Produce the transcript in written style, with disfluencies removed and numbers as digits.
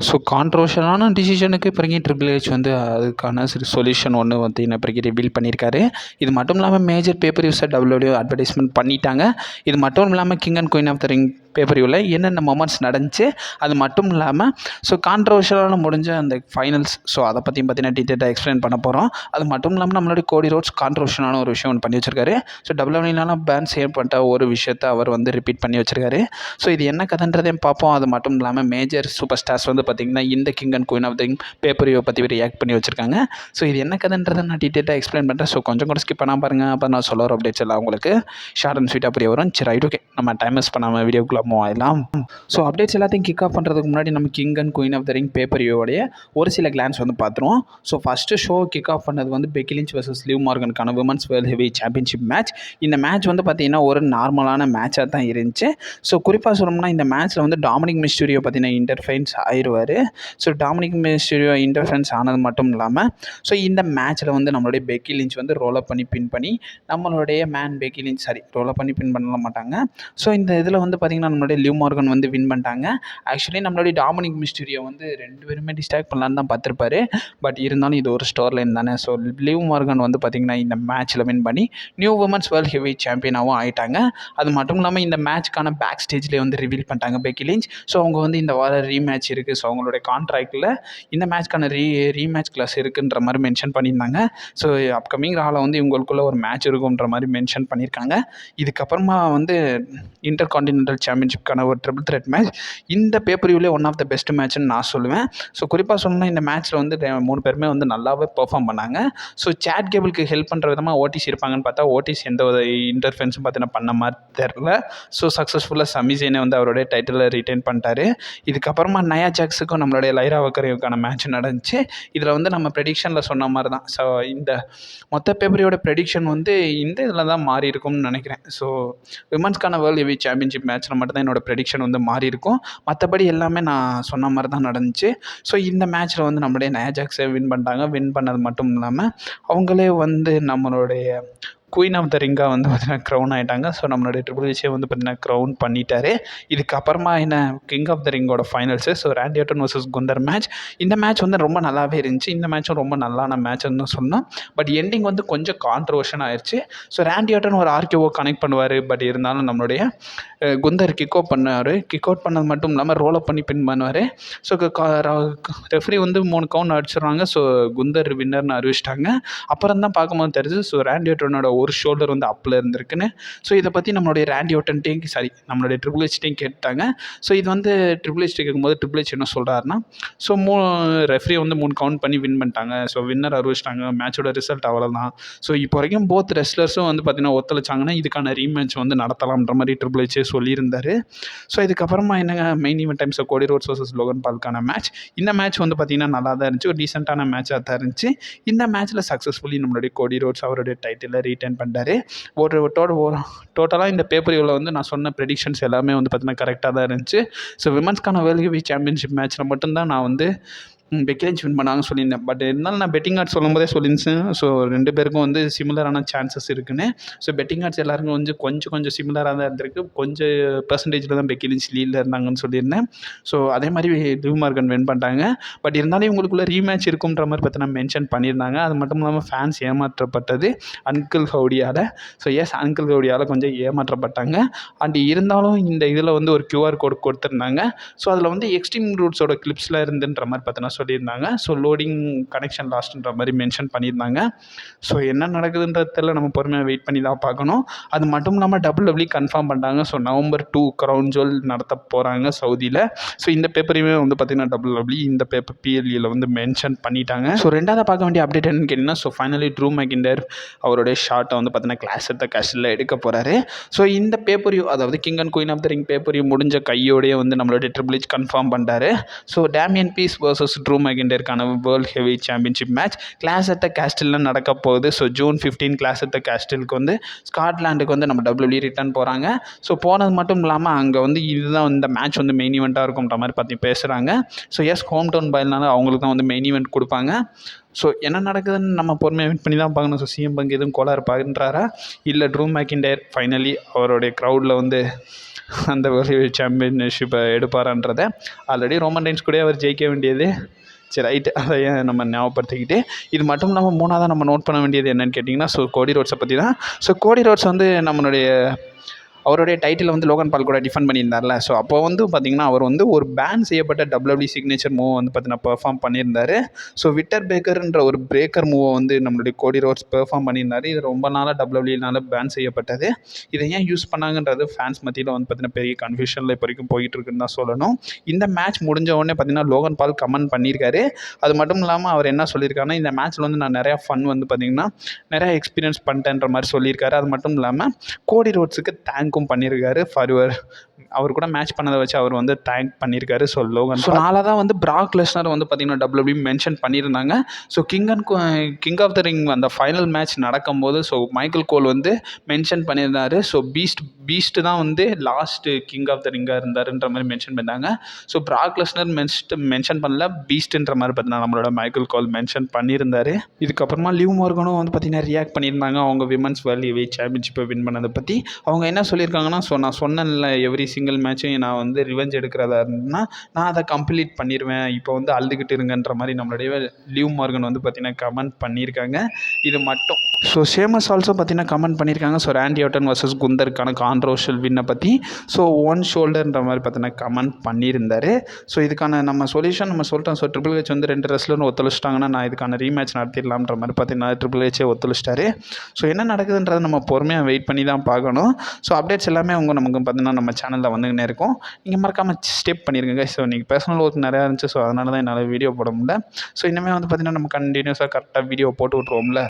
So கான்ட்ரோவர்ஷியலான டிசிஷனுக்கு பிறகு triple H வந்து அதுக்கான சொல்யூஷன் ஒன்று வந்து என்ன பிறகு ரிவீல் பண்ணியிருக்காரு. இது மட்டும் இல்லாமல் மேஜர் பேப்பர் யூஸர் டபிள்யூடபிள்யூ அட்வர்டைஸ்மெண்ட் பண்ணிட்டாங்க. இது மட்டும் இல்லாமல் king and queen of the ring பேப்பரியூவில் என்னென்ன மொமெண்ட்ஸ் நடந்துச்சு அது மட்டும் இல்லாமல் ஸோ கான்ட்ரோவர்ஷியலான முடிஞ்ச அந்த ஃபைனல்ஸ் ஸோ அதை பற்றியும் பார்த்தீங்கன்னா டீட்டெயிலாக எக்ஸ்பிளைன் பண்ண போகிறோம். அது மட்டும் இல்லாமல் நம்மளுடைய கோடி ரோட்ஸ் கான்ட்ரோவர்ஷியலான ஒரு விஷயம் ஒன்று பண்ணி வச்சிருக்காரு. ஸோ டபிள்யூடபிள்யூனால பேன் செய்யப்பட்ட ஒரு விஷயத்தை அவர் வந்து ரிப்பீட் பண்ணி வச்சிருக்காரு. ஸோ இது என்ன கதைன்றதையும் பார்ப்போம். அது மட்டும் இல்லாமல் மேஜர் சூப்பர் ஸ்டார்ஸ் வந்து பார்த்திங்கன்னா இந்த king and queen of the பேப்பரியை பற்றி ரியாக்ட் பண்ணி வச்சிருக்காங்க. ஸோ இது என்ன கதைன்றதை நான் டீட்டெயிலாக எக்ஸ்பிளைன் பண்ணுறேன். ஸோ கொஞ்சம் கூட ஸ்கிப் பண்ணால் பாருங்கள். அப்போ நான் சொல்ல வர அப்டேட்ஸ் எல்லாம் உங்களுக்கு ஷார்ட் அண்ட் ஸ்வீட்டாக புரிய வரும். சரி ரைட், ஓகே, நம்ம டைம் வேஸ்ட் பண்ணாமல் வீடியோக்குள்ளே மூவ் ஆகலாம். ஸோ அப்டேட்ஸ் எல்லாத்தையும் கிக் ஆஃப் பண்ணுறதுக்கு முன்னாடி நம்ம king and queen of the ring பேப்பரியோடைய ஒரு சில கிளான்ஸ் வந்து பார்த்துருவோம். So first show kick off பண்ணது வந்து பெக்கி லிஞ்ச் vs லிவ் மார்கனுக்கான women's world heavy championship match. இந்த மேட்ச் வந்து பார்த்திங்கன்னா ஒரு நார்மலான மேட்சாக தான் இருந்துச்சு. ஸோ குறிப்பாக சொல்லணும்னா இந்த மேட்ச்சில் வந்து டாமினிக் மிஸ்டீரியோ பார்த்தீங்கன்னா இன்டர்ஃபெரன்ஸ் ஆயிடுவார். ஸோ டாமினிக் மிஸ்டீரியோ இன்டர்ஃபெரன்ஸ் ஆனது மட்டும் இல்லாமல் ஸோ இந்த மேட்ச்சில் வந்து நம்மளுடைய பெக்கி லிஞ்ச் வந்து ரோலப் பண்ணி பின் பண்ணி நம்மளுடைய பெக்கி லிஞ்ச் ரோலப் பண்ணி பின் பண்ண மாட்டாங்க. ஸோ இந்த இதில் வந்து பார்த்திங்கன்னா நம்மளுடைய லிவ் மார்கன் வந்து வின் பண்ணிட்டாங்க. ஆக்சுவலி நம்மளுடைய டாமினிக் மிஸ்டீரியோ வந்து 2 பேருமே டிஸ்ட்ராக்ட் பண்ணலான்னு தான் பார்த்துருப்பாரு. பட் இருந்தாலும் இது ஒரு ஸ்டோர் லைன் தானே. ஸோ லிவ் மார்கன் வந்து பார்த்திங்கன்னா இந்த மேட்ச்சில் வின் பண்ணி நியூ உமன்ஸ் வேர்ல்ட் ஹெவி சாம்பியனாகவும் ஆகிட்டாங்க. அது மட்டும் இல்லாமல் இந்த மேட்ச்க்கான பேக் ஸ்டேஜ்லேயே வந்து ரிவீல் பண்ணிட்டாங்க பெக்கி லிஞ்ச். ஸோ அவங்க வந்து இந்த வார ரீமேட்ச் இருக்குது. ஸோ அவங்களுடைய கான்ட்ராக்டில் இந்த மேட்ச்க்கான ரீமேட்ச் கிளாஸ் இருக்குன்ற மாதிரி மென்ஷன் பண்ணியிருந்தாங்க. ஸோ அப்கமிங் ராவில் வந்து இவங்களுக்குள்ள ஒரு மேட்ச் இருக்குன்ற மாதிரி மென்ஷன் பண்ணியிருக்காங்க. இதுக்கப்புறமா வந்து இன்டர் கான்டினென்டல் சாம்பியன்ஷிப்கான ஒரு ட்ரிபிள் த்ரெட் மேட்ச் இந்த பேப்பரியூலே ஒன் ஆஃப் த பெஸ்ட் மேட்ச்னு நான் சொல்லுவேன். ஸோ குறிப்பாக சொல்லணும்னா இந்த மேட்ச்சில் வந்து 3 பேருமே வந்து நல்லாவே பெர்ஃபார்ம் பண்ணாங்க. ஸோ சேட் கேபிளுக்கு ஹெல்ப் பண்ணுற விதமாக ஓடிசி இருப்பாங்கன்னு பார்த்தா ஓடிசி எந்த ஒரு இன்டர்ஃபெரன்ஸும் பார்த்தீங்கன்னா பண்ண மாதிரி தெரில. ஸோ சக்ஸஸ்ஃபுல்லாக சமிசேனை வந்து அவருடைய டைட்டிலை ரிட்டைன் பண்ணிட்டாரு. இதுக்கப்புறமா நயா ஜாக்ஸுக்கும் நம்மளுடைய லைரா வக்கரையுக்கான மேட்ச் நடந்துச்சு. இதில் வந்து நம்ம ப்ரெடிக்ஷனில் சொன்ன மாதிரி தான். ஸோ இந்த மொத்த பேப்பரியோட ப்ரெடிக்ஷன் வந்து இந்த இதில் தான் மாறி இருக்கும்னு நினைக்கிறேன். ஸோ விமன்ஸ்க்கான வேர்ல்டு ஹெவி சாம்பியன்ஷிப் மேட்ச்சில் மட்டும் தான் என்னோடய ப்ரெடிக்ஷன் வந்து மாறி இருக்கும். மற்றபடி எல்லாமே நான் சொன்ன மாதிரி தான் நடந்துச்சு. ஸோ இந்த மேட்ச்சில் வந்து நம்மளுடைய நயா ஜாக்ஸை வின் பண்ணிட்டாங்க. வின் பண்ணது மட்டும் இல்லாமல் அவங்களே வந்து நம்மளுடைய குயின் ஆஃப் த ரிங்காக வந்து பார்த்திங்கன்னா க்ரௌன் ஆகிட்டாங்க. ஸோ நம்மளுடைய ட்ரிபிள் ஹெச்சே வந்து பார்த்திங்கன்னா க்ரௌன் பண்ணிட்டாரு. இதுக்கப்புறமா என்ன கிங் ஆஃப் த ரிங்கோட finals. So Randy Orton vs Gunther match. இந்த மேட்ச் வந்து ரொம்ப நல்லாவே இருந்துச்சு. இந்த மேட்சும் ரொம்ப நல்லான மேட்ச்னு சொன்னோம். பட் எண்டிங் வந்து கொஞ்சம் கான்ட்ரோவர்ஷன் ஆயிடுச்சு. ஸோ ராண்டி ஆர்டன் ஒரு ஆர்கியூஓ கனெக்ட் பண்ணுவார். பட் இருந்தாலும் நம்மளுடைய குந்தர் கிக் அவுட் பண்ணார். கிக் அவுட் பண்ணது மட்டும் இல்லாமல் ரோல் அப் பண்ணி பின் பண்ணுவார். ஸோ ரெஃப்ரி வந்து 3 கவுண்ட் அடிச்சிடுறாங்க. ஸோ குந்தர் வின்னர்னு அறிவிச்சிட்டாங்க. அப்புறம் தான் பார்க்கும்போது தெரிஞ்சு ஸோ ராண்டி ஆர்டனோட ஒரு ஷோல்டர் வந்து அப்பில் இருந்திருக்குன்னு. ஸோ இதை பற்றி நம்மளுடைய ராண்டி ஆர்டன்ட்டையும் நம்மளுடைய ட்ரிபிள் ஹெச்டையும் கேட்டாங்க. ஸோ இது வந்து ட்ரிபிள் ஹெச் கேட்கும்போது ட்ரிபிள் ஹெச் என்ன சொல்கிறாருன்னா ஸோ ரெஃப்ரி வந்து 3 கவுண்ட் பண்ணி வின் பண்ணிட்டாங்க. ஸோ வின்னர் அறிவிச்சிட்டாங்க. மேட்சோட ரிசல்ட் அவ்வளோதான். ஸோ இப்போ வரைக்கும் போத் ரெஸ்லர்ஸும் வந்து பார்த்திங்கன்னா ஒத்துழைச்சாங்கன்னா இதுக்கான ரீமேட்ச் வந்து நடத்தலாம்ன்ற மாதிரி ட்ரிபிள் ஹெச்சே சொல்லியிருந்தார். ஸோ இதுக்கப்புறமா என்னங்க main event times Cody Rhodes vs Logan பால்கான மேட்ச். இந்த மேட்ச் வந்து பார்த்திங்கன்னா நல்லா தான் இருந்துச்சு. ஒரு டீசெண்டான மேட்சாக தான் இருந்துச்சு. இந்த மேட்ச்சில் சக்ஸஸ்ஃபுல்லி நம்மளுடைய கோடி ரோட்ஸ் அவருடைய டைட்டிலை ரீட்டைன் பண்ணிட்டாரு. ஒரு டோட்டலாக இந்த பேப்பரில் வந்து நான் சொன்ன ப்ரெடிக்ஷன்ஸ் எல்லாமே வந்து பார்த்திங்கன்னா கரெக்டாக தான் இருந்துச்சு. ஸோ விமன்ஸ்க்கான வேர்ல்டு ஹெவி சாம்பியன்ஷிப் மேட்ச்சில் மட்டும்தான் நான் வந்து பெக்கி லிஞ்ச் வின் பண்ணாங்கன்னு சொல்லியிருந்தேன். பட் இருந்தாலும் நான் பெட்டிங் ஆர்ட்ஸ் சொல்லும்போதே சொல்லியிருந்தேன். ஸோ 2 பேருக்கும் வந்து சிமிலரான சான்சஸ் இருக்குன்னு. ஸோ பெட்டிங் ஆர்ட்ஸ் எல்லாருக்கும் வந்து கொஞ்சம் சிமிலராக தான் இருந்திருக்கு. கொஞ்சம் பெர்சன்டேஜில் தான் பெக்கி லிஞ்ச் லீடில் இருந்தாங்கன்னு சொல்லியிருந்தேன். ஸோ அதே மாதிரி லிவ் மார்கன் வின் பண்ணிட்டாங்க. பட் இருந்தாலும் இவங்களுக்குள்ள ரீமேட்ச் இருக்குன்ற மாதிரி பார்த்தீங்கன்னா மென்ஷன் பண்ணியிருந்தாங்க. அது மட்டும் இல்லாமல் ஃபேன்ஸ் ஏமாற்றப்பட்டது அங்கிள் ஹவுடியால். ஸோ அங்கிள் ஹவுடியால் கொஞ்சம் ஏமாற்றப்பட்டாங்க. அண்ட் இருந்தாலும் இந்த இதில் வந்து ஒரு QR கோட் கொடுத்துருந்தாங்க. ஸோ அதில் வந்து எக்ஸ்ட்ரீம் ரூட்ஸோட கிளிப்ஸில் இருந்துன்ற மாதிரி பார்த்தீங்கன்னா சொல்லியிருந்தாங்க. ஸோ லோடிங் கனெக்ஷன் லாஸ்ட்ன்ற மாதிரி மென்ஷன் பண்ணியிருந்தாங்க. ஸோ என்ன நடக்குதுன்றதில் நம்ம பொறுமையாக வெயிட் பண்ணி தான் பார்க்கணும். அது மட்டும் இல்லாமல் WWE கன்ஃபார்ம் பண்ணிட்டாங்க. ஸோ November 2 க்ரௌன் ஜுவல் நடத்த போகிறாங்க சவுதியில். ஸோ இந்த பேப்பரையுமே வந்து பார்த்திங்கன்னா WWE இந்த பேப்பர் PLEயில் வந்து மென்ஷன் பண்ணிட்டாங்க. ஸோ ரெண்டாவது பார்க்க வேண்டிய அப்டேட் என்னன்னு கேட்டிங்கன்னா ஸோ ஃபைனலி ட்ரூ மெக்கிண்டர் அவருடைய ஷார்ட்டை வந்து பார்த்திங்கன்னா கிளாஸ் எடுத்த கேஷில் எடுக்க போகிறாரு. ஸோ இந்த பேப்பரியூ அதாவது king and queen of the ring pay-per-view முடிஞ்ச கையோடையே வந்து நம்மளுடைய ட்ரிபிள் ஹெச் கன்ஃபார்ம் பண்ணிட்டாரு. So Damian Priest vs Drew மெக்கிண்டருக்கான world heavy championship match clash at the castle நடக்க போகுது. So June 15 clash at the கேஸ்டிலுக்கு வந்து ஸ்காட்லாண்டுக்கு வந்து நம்ம WWE ரிட்டர்ன் போகிறாங்க. ஸோ போனது மட்டும் இல்லாமல் அங்கே வந்து இதுதான் இந்த மேட்ச் வந்து மெயின் ஈவெண்ட்டாக இருக்கும்ன்ற மாதிரி பற்றி பேசுகிறாங்க. ஸோ ஹோம் டவுன் பாய்னால அவங்களுக்கு தான் வந்து மெயின் ஈவெண்ட் கொடுப்பாங்க. ஸோ என்ன நடக்குதுன்னு நம்ம பொறுமையாக வெயிட் பண்ணி தான் பார்க்கணும். ஸோ CM பங்க் எதுவும் கோளாறு பார்க்குறாரா இல்லை ட்ரூ மெக்கிண்டர் ஃபைனலி அவருடைய க்ரௌடில் வந்து அந்த ஒரு சாம்பியன்ஷிப்பை எடுப்பாரான்றதை. ஆல்ரெடி ரோமன் ரெயின்ஸ் கூட அவர் ஜெயிக்க வேண்டியது. சரி ரைட்டு, அதை ஏன் நம்ம ஞாபகப்படுத்திக்கிட்டு, இது மட்டும் இல்லாமல் 3ஆவதாக நம்ம நோட் பண்ண வேண்டியது என்னென்னு கேட்டிங்கன்னா, ஸோ கோடி ரோட்ஸை பற்றி தான். ஸோ கோடி ரோட்ஸ் வந்து அவருடைய டைட்டிலை வந்து லோகன் பால் கூட டிஃபெண்ட் பண்ணியிருந்தார்ல. ஸோ அப்போ வந்து பார்த்திங்கன்னா அவர் வந்து ஒரு பேன் செய்யப்பட்ட WWE சிக்னேச்சர் மூவ் வந்து பார்த்தீங்கன்னா பெர்ஃபார்ம் பண்ணியிருந்தார். ஸோ விட்டர் பேக்கர்ன்ற ஒரு பிரேக்கர் மூவை வந்து நம்மளுடைய கோடி ரோட்ஸ் பெர்ஃபார்ம் பண்ணியிருந்தார். இது ரொம்ப நாளாக WWEனால பேன் செய்யப்பட்டது. இதை ஏன் யூஸ் பண்ணாங்கன்றது ஃபேன்ஸ் மத்தியில் வந்து பார்த்தீங்கன்னா பெரிய கன்ஃபியூஷனில் இப்போ வரைக்கும் போயிட்டு இருக்குன்னு தான் சொல்லணும். இந்த மேட்ச் முடிஞ்ச உடனே பார்த்தீங்கன்னா லோகன் பால் கமெண்ட் பண்ணியிருக்காரு. அது மட்டும் இல்லாமல் அவர் என்ன சொல்லியிருக்காருன்னா, இந்த மேட்ச்சில் வந்து நான் நிறையா ஃபன் வந்து பார்த்திங்கன்னா நிறையா எக்ஸ்பீரியன்ஸ் பண்ணிட்டேன்ற மாதிரி சொல்லியிருக்காரு. அது மட்டும் இல்லாமல் கோடி ரோட்ஸுக்கு தேங்க்கும் பண்ணியிருக்காரு ஃபார் அவர் கூட மேட்ச் பண்ணதை வச்சு அவர் வந்து தேங்க் பண்ணியிருக்காரு. ஸோ லோகன் ஸோ நாளாக தான் வந்து பிராக் லெஸ்னர் வந்து பார்த்திங்கன்னா WWE மென்ஷன் பண்ணியிருந்தாங்க. So king of the ring அந்த ஃபைனல் மேட்ச் நடக்கும்போது ஸோ மைக்கேல் கோல் வந்து மென்ஷன் பண்ணியிருந்தார். ஸோ பீஸ்ட் தான் வந்து லாஸ்ட்டு கிங் ஆஃப் த ரிங்காக இருந்தாருன்ற மாதிரி மென்ஷன் பண்ணாங்க. ஸோ பிராக் லெஸ்னர் மென்ஷன் பண்ணல, பீஸ்ட்ன்ற மாதிரி பார்த்தீங்கன்னா நம்மளோட மைக்கேல் கோல் மென்ஷன் பண்ணியிருந்தார். இதுக்கப்புறமா லிவ் மார்கனும் வந்து பார்த்திங்கன்னா ரியாக்ட் பண்ணியிருந்தாங்க அவங்க விமன்ஸ் வேர்ல்டு ஹெவிவெயிட் சாம்பியன்ஷிப்பை வின் பண்ணதை பற்றி. அவங்க என்ன சொல்லியிருக்காங்கன்னா, ஸோ நான் சொன்னேன்ல எவ்ரி சிங்கிள் மேட்சையும் நான் வந்து ரிவெஞ்ச் எடுக்கிறதா இருந்ததுன்னா நான் அதை கம்ப்ளீட் பண்ணிடுவேன், இப்போ வந்து அழுதுகிட்டு இருங்கன்ற மாதிரி நம்மளுடைய லிவ் மார்கன் வந்து பார்த்திங்கன்னா கமெண்ட் பண்ணியிருக்காங்க. இது மட்டும் ஸோ ஷேமஸ் ஆல்சோ பார்த்திங்கன்னா கமெண்ட் பண்ணியிருக்காங்க. So Randy Ardern versus குந்தருக்கான controversial வின்னை பற்றி ஸோ ஒன் ஷோல்டர்ன்ற மாதிரி பார்த்திங்கன்னா கமெண்ட் பண்ணியிருந்தார். ஸோ இதுக்கான நம்ம சொல்யூஷன் நம்ம சொல்லிட்டோம். ஸோ ட்ரிபிள் ஹெச் வந்து 2 ரெஸ்லர்னு ஒத்துழைச்சிட்டாங்கன்னா நான் இதுக்கான ரீமேட்ச் நடத்திடலாம்ன்ற மாதிரி பார்த்திங்கன்னா ட்ரிபிள் ஹெச்சே ஒத்துழைச்சிட்டாரு. ஸோ என்ன நடக்குதுன்றதை நம்ம பொறுமையாக வெயிட் பண்ணி தான் பார்க்கணும். ஸோ அப்டேட்ஸ் எல்லாமே நமக்கு பார்த்திங்கன்னா நம்ம சேனலில் வந்துக்கினே இருக்கும். நீங்கள் மறக்காமல் ஸ்டெப் பண்ணியிருக்கங்க. ஸோ நீங்கள் பர்சனல் ஒர்க் நிறையா இருந்துச்சு. ஸோ அதனால தான் என்னால் வீடியோ போட முடியல. ஸோ இனிமேல் வந்து பார்த்திங்கன்னா நம்ம கண்டினியூஸாக கரெக்டாக வீடியோ போட்டு விட்ருவோம்ல.